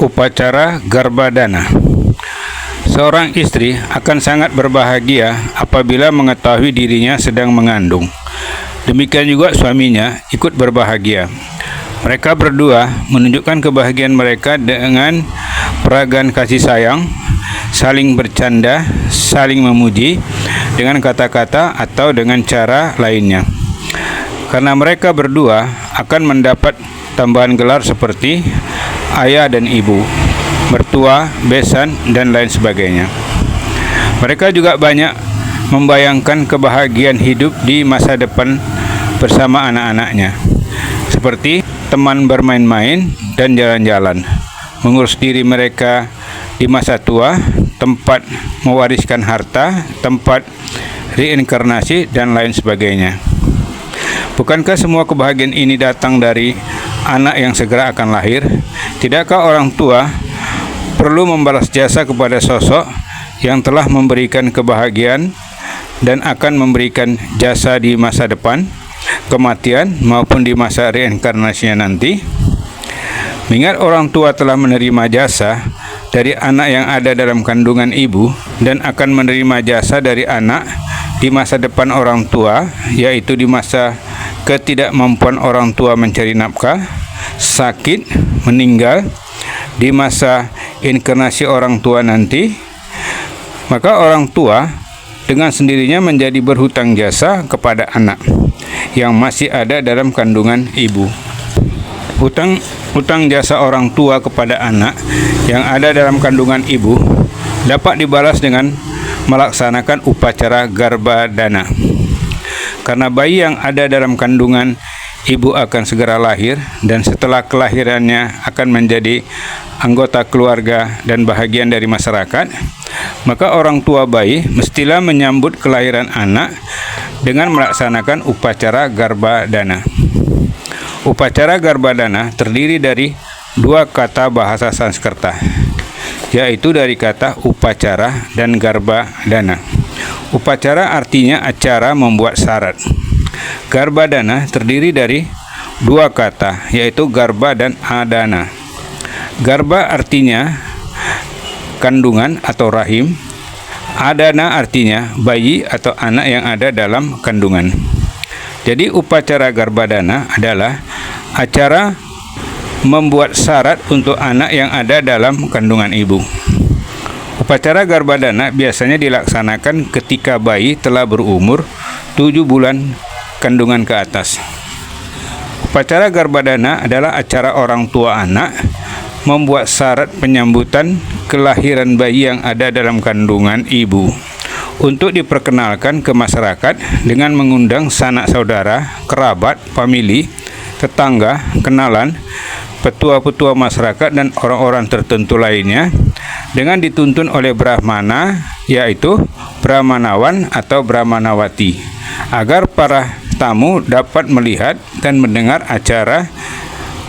Upacara Garbhadana. Seorang istri akan sangat berbahagia apabila mengetahui dirinya sedang mengandung. Demikian juga suaminya ikut berbahagia. Mereka berdua menunjukkan kebahagiaan mereka dengan peragaan kasih sayang, saling bercanda, saling memuji dengan kata-kata atau dengan cara lainnya. Karena mereka berdua akan mendapat tambahan gelar seperti ayah dan ibu, mertua, besan, dan lain sebagainya. Mereka juga banyak membayangkan kebahagiaan hidup di masa depan bersama anak-anaknya, seperti teman bermain-main dan jalan-jalan, mengurus diri mereka di masa tua, tempat mewariskan harta, tempat reinkarnasi, dan lain sebagainya. Bukankah semua kebahagiaan ini datang dari anak yang segera akan lahir? Tidakkah orang tua perlu membalas jasa kepada sosok yang telah memberikan kebahagiaan dan akan memberikan jasa di masa depan, kematian, maupun di masa reinkarnasinya nanti? Mengingat orang tua telah menerima jasa dari anak yang ada dalam kandungan ibu dan akan menerima jasa dari anak di masa depan orang tua, yaitu di masa ketidakmampuan orang tua mencari nafkah, sakit, meninggal, di masa inkarnasi orang tua nanti, maka orang tua dengan sendirinya menjadi berhutang jasa kepada anak yang masih ada dalam kandungan ibu. Hutang jasa orang tua kepada anak yang ada dalam kandungan ibu dapat dibalas dengan melaksanakan upacara Garbhadana. Karena bayi yang ada dalam kandungan ibu akan segera lahir dan setelah kelahirannya akan menjadi anggota keluarga dan bahagian dari masyarakat, maka orang tua bayi mestilah menyambut kelahiran anak dengan melaksanakan upacara Garbhadana. Upacara Garbhadana terdiri dari dua kata bahasa Sanskerta, yaitu dari kata upacara dan Garbhadana. Upacara artinya acara membuat syarat. Garbhadana terdiri dari dua kata, yaitu Garbha dan Adana. Garbha artinya kandungan atau rahim. Adana artinya bayi atau anak yang ada dalam kandungan. Jadi upacara Garbhadana adalah acara membuat syarat untuk anak yang ada dalam kandungan ibu. Upacara Garbhadana biasanya dilaksanakan ketika bayi telah berumur 7 bulan kandungan ke atas. Upacara Garbhadana adalah acara orang tua anak membuat syarat penyambutan kelahiran bayi yang ada dalam kandungan ibu untuk diperkenalkan ke masyarakat dengan mengundang sanak saudara, kerabat, famili, tetangga, kenalan, petua-petua masyarakat, dan orang-orang tertentu lainnya dengan dituntun oleh Brahmana, yaitu Brahmanawan atau Brahmanawati, agar para tamu dapat melihat dan mendengar acara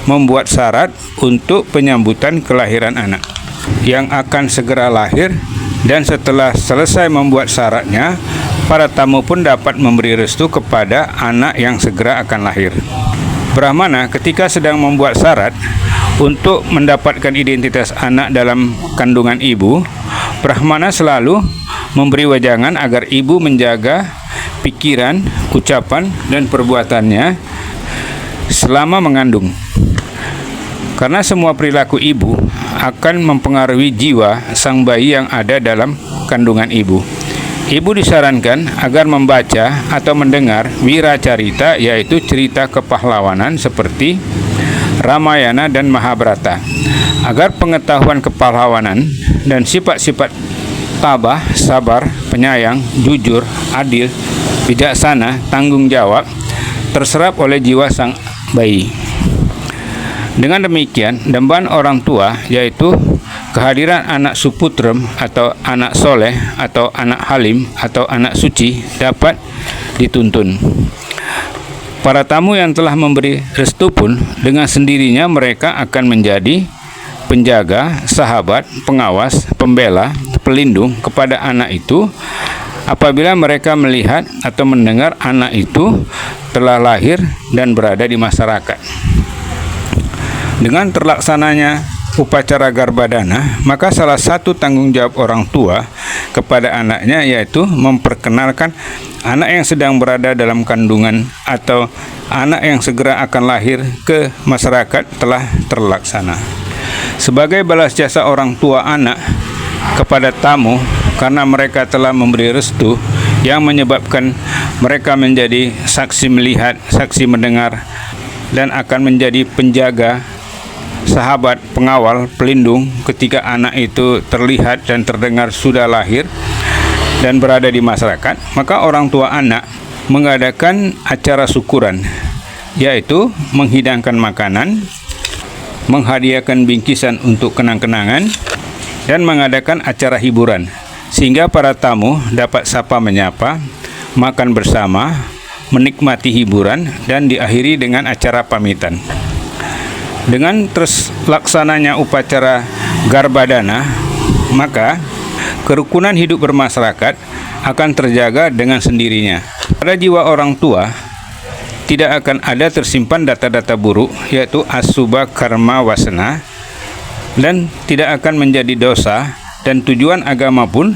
membuat syarat untuk penyambutan kelahiran anak yang akan segera lahir. Dan setelah selesai membuat syaratnya, para tamu pun dapat memberi restu kepada anak yang segera akan lahir. Brahmana ketika sedang membuat syarat untuk mendapatkan identitas anak dalam kandungan ibu, Brahmana selalu memberi wejangan agar ibu menjaga pikiran, ucapan, dan perbuatannya selama mengandung. Karena semua perilaku ibu akan mempengaruhi jiwa sang bayi yang ada dalam kandungan ibu. Ibu disarankan agar membaca atau mendengar wiracarita, yaitu cerita kepahlawanan seperti Ramayana dan Mahabharata, agar pengetahuan kepahlawanan dan sifat-sifat tabah, sabar, penyayang, jujur, adil, bijaksana, tanggung jawab terserap oleh jiwa sang bayi. Dengan demikian, dambaan orang tua, yaitu kehadiran anak suputrem atau anak soleh atau anak halim atau anak suci, dapat dituntun. Para tamu yang telah memberi restu pun dengan sendirinya mereka akan menjadi penjaga, sahabat, pengawas, pembela, pelindung kepada anak itu apabila mereka melihat atau mendengar anak itu telah lahir dan berada di masyarakat. Dengan terlaksananya upacara Garbadana, maka salah satu tanggung jawab orang tua kepada anaknya yaitu memperkenalkan anak yang sedang berada dalam kandungan atau anak yang segera akan lahir ke masyarakat telah terlaksana. Sebagai balas jasa orang tua anak kepada tamu karena mereka telah memberi restu yang menyebabkan mereka menjadi saksi melihat, saksi mendengar, dan akan menjadi penjaga, sahabat, pengawal, pelindung ketika anak itu terlihat dan terdengar sudah lahir dan berada di masyarakat. Maka orang tua anak mengadakan acara syukuran, yaitu menghidangkan makanan, menghadiahkan bingkisan untuk kenang-kenangan, dan mengadakan acara hiburan sehingga para tamu dapat sapa menyapa, makan bersama, menikmati hiburan, dan diakhiri dengan acara pamitan. Dengan terlaksananya upacara Garbadana, maka kerukunan hidup bermasyarakat akan terjaga dengan sendirinya. Pada jiwa orang tua tidak akan ada tersimpan data-data buruk, yaitu asubha karma wasana, dan tidak akan menjadi dosa, dan tujuan agama pun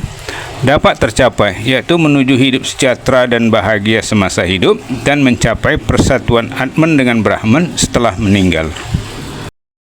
dapat tercapai, yaitu menuju hidup sejahtera dan bahagia semasa hidup dan mencapai persatuan Atman dengan Brahman setelah meninggal.